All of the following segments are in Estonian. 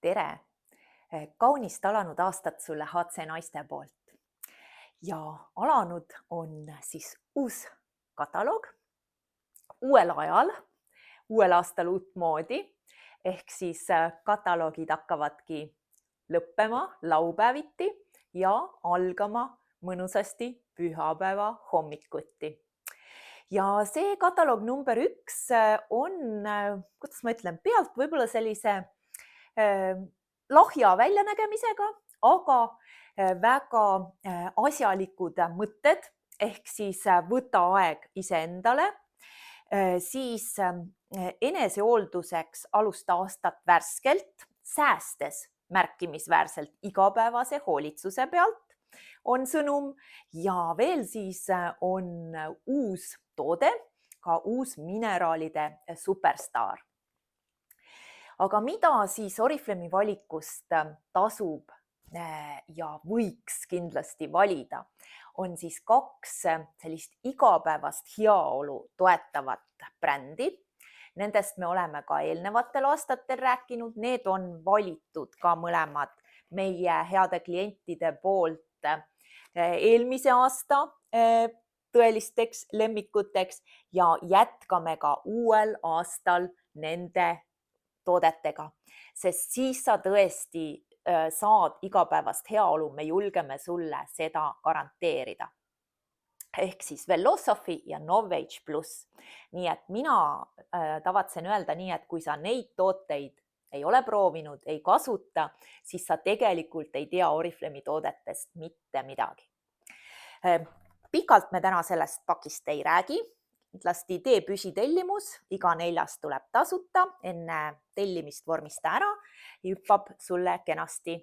tere! Kaunist alanud aastat sulle HC naiste poolt. Ja alanud on siis uus kataloog, uuel ajal, uuel aastal uutmoodi. Ehk siis kataloogid hakkavadki lõppema laupäeviti ja algama mõnusasti pühapäeva hommikuti. Ja see kataloog number 1 on, kuidas ma ütlen, pealt võib-olla sellise lahja väljanägemisega, aga väga asjalikud mõtted, ehk siis võta aeg iseendale, siis enesehoolduseks alusta aastat värskelt, säästes märkimisväärselt igapäevase hoolitsuse pealt on sõnum ja veel siis on uus toode, ka uus mineraalide superstaar. Aga mida siis Oriflame valikust tasub ja võiks kindlasti valida, on siis 2 sellist igapäevast heaolu toetavat brändi. Nendest me oleme ka eelnevatel aastatel rääkinud, need on valitud ka mõlemad meie heade klientide poolt eelmise aasta tõelisteks lemmikuteks ja jätkame ka uuel aastal nende toodetega, sest siis sa tõesti saad igapäevast heaolu, me julgeme sulle seda garanteerida. Ehk siis Velosophy ja Novage Plus. Nii et mina tavatsen öelda nii, et kui sa neid tooteid ei ole proovinud, ei kasuta, siis sa tegelikult ei tea Oriflame toodetest mitte midagi. Pikalt me täna sellest pakist ei räägi. Kindlasti tee püsitellimus, iga 4. tuleb tasuta, enne tellimist vormista ära, hüppab sulle kenasti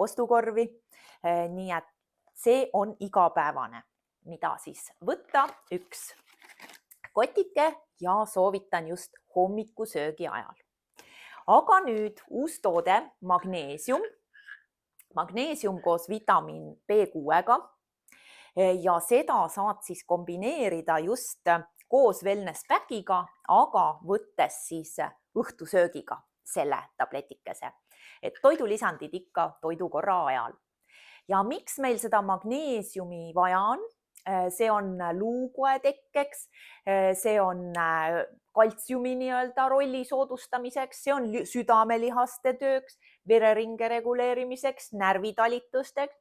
ostukorvi. Nii et see on igapäevane, mida siis võtta 1 kotike ja soovitan just hommikusöögi ajal. Aga nüüd uus toode, magneesium. Magneesium koos vitamiin B6-ga ja seda saad siis kombineerida just koos wellness packiga, aga võttes siis õhtusöögiga selle tabletikese. Et toidulisandid ikka toidukorra ajal. Ja miks meil seda magneesiumi vaja on? See on luukoe tekkeks, see on kaltsiumi rolli soodustamiseks, see on südamelihaste tööks, vereringe reguleerimiseks, närvitalitusteks.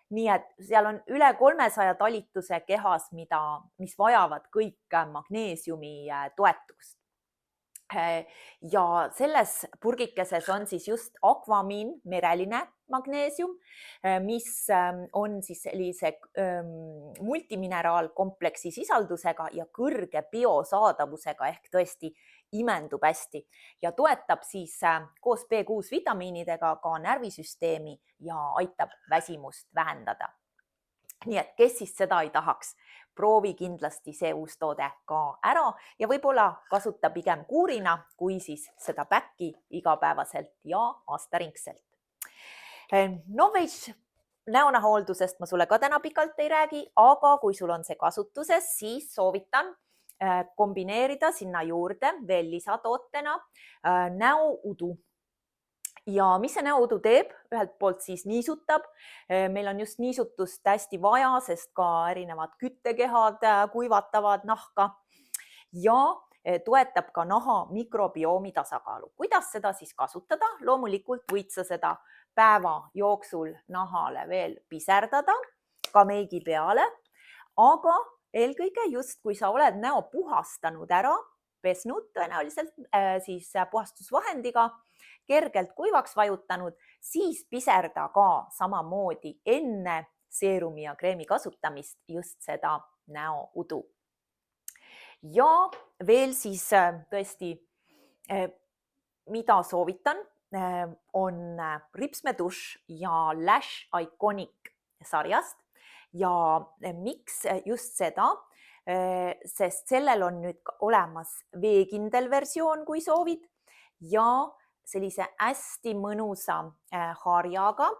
Nii et seal on üle 300 talituse kehas, mis vajavad kõik magneesiumi toetust. Ja selles purgikeses on siis just Aquamin mereline magneesium, mis on siis sellise multimineraalkompleksi sisaldusega ja kõrge biosaadavusega ehk tõesti imendub hästi ja toetab siis koos B6 vitamiinidega ka närvisüsteemi ja aitab väsimust vähendada. Nii et kes siis seda ei tahaks, proovi kindlasti see uus toode ka ära ja võib-olla kasuta pigem kuurina, kui siis seda päkki igapäevaselt ja aastaringselt. Novage näonahooldusest ma sulle ka täna pikalt ei räägi, aga kui sul on see kasutuses, siis soovitan kombineerida sinna juurde veel lisatootena näoudu. Ja mis see näoudu teeb? Ühelt poolt siis niisutab. Meil on just niisutust hästi vaja, sest ka erinevad küttekehad kuivatavad nahka ja toetab ka naha mikrobiomi tasakaalu. Kuidas seda siis kasutada? Loomulikult võid sa seda päeva jooksul nahale veel piserdada, ka meigi peale, aga eelkõige just, kui sa oled näo puhastanud ära, pesnud tõenäoliselt siis puhastusvahendiga, kergelt kuivaks vajutanud, siis piserda ka samamoodi enne seerumi ja kreemi kasutamist just seda näoudu. Ja veel siis tõesti, mida soovitan, on ripsmedušš ja Lash Iconic sarjast. Ja miks just seda? Sest sellel on nüüd olemas veekindel versioon, kui soovid, ja sellise hästi mõnusa harjaga,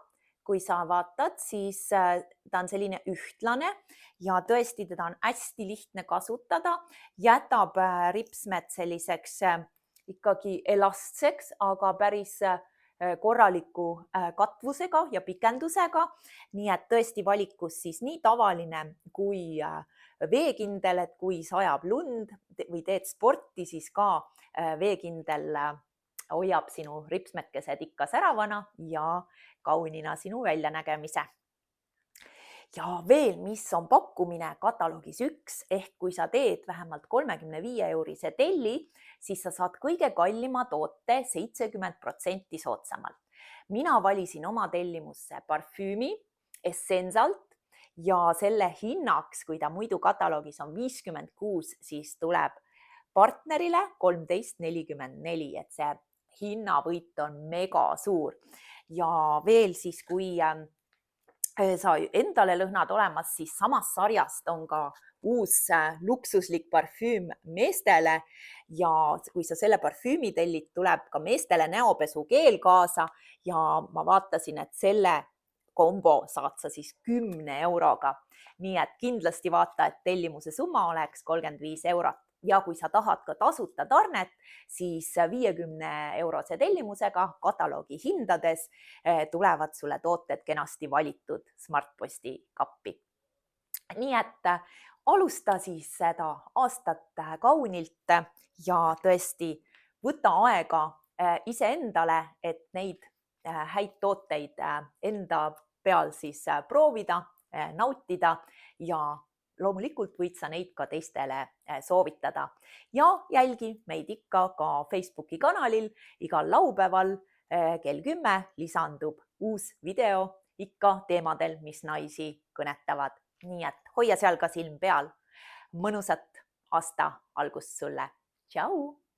kui sa vaatad, siis ta on selline ühtlane ja tõesti teda on hästi lihtne kasutada, jätab ripsmed selliseks ikkagi elastseks, aga päris korraliku katvusega ja pikendusega. Nii et tõesti valikus siis nii tavaline kui veekindel, et kui sajab lund või teed sporti, siis ka veekindel hoiab sinu ripsmekesed ikka säravana ja kaunina sinu väljanägemise. Ja veel, mis on pakkumine kataloogis 1 ehk kui sa teed vähemalt 35-eurise telli, siis sa saad kõige kallima toote 70% soodsamalt. Mina valisin oma tellimusse parfüümi Essenzalt ja selle hinnaks, kui ta muidu kataloogis on 56, siis tuleb partnerile 13,44, et see hinnavõit on mega suur. Ja veel siis, kui sa endale lõhnad olemas, siis samast sarjast on ka uus luksuslik parfüüm meestele ja kui sa selle parfüümi tellid, tuleb ka meestele näopesukeel kaasa ja ma vaatasin, et selle kombo saad sa siis 10 euroga. Nii et kindlasti vaata, et tellimuse summa oleks 35 eurot. Ja kui sa tahad ka tasuta tarnet, siis 50-eurose tellimusega kataloogi hindades tulevad sulle tooted kenasti valitud Smartposti kappi. Nii et alusta siis seda aastat kaunilt ja tõesti võta aega iseendale, et neid häid tooteid enda peal siis proovida, nautida ja loomulikult võid sa neid ka teistele soovitada. Ja jälgi meid ikka ka Facebooki kanalil. Igal laupäeval kell 10 lisandub uus video ikka teemadel, mis naisi kõnetavad. Nii et hoia seal ka silm peal. Mõnusat aasta algust sulle. Tšau!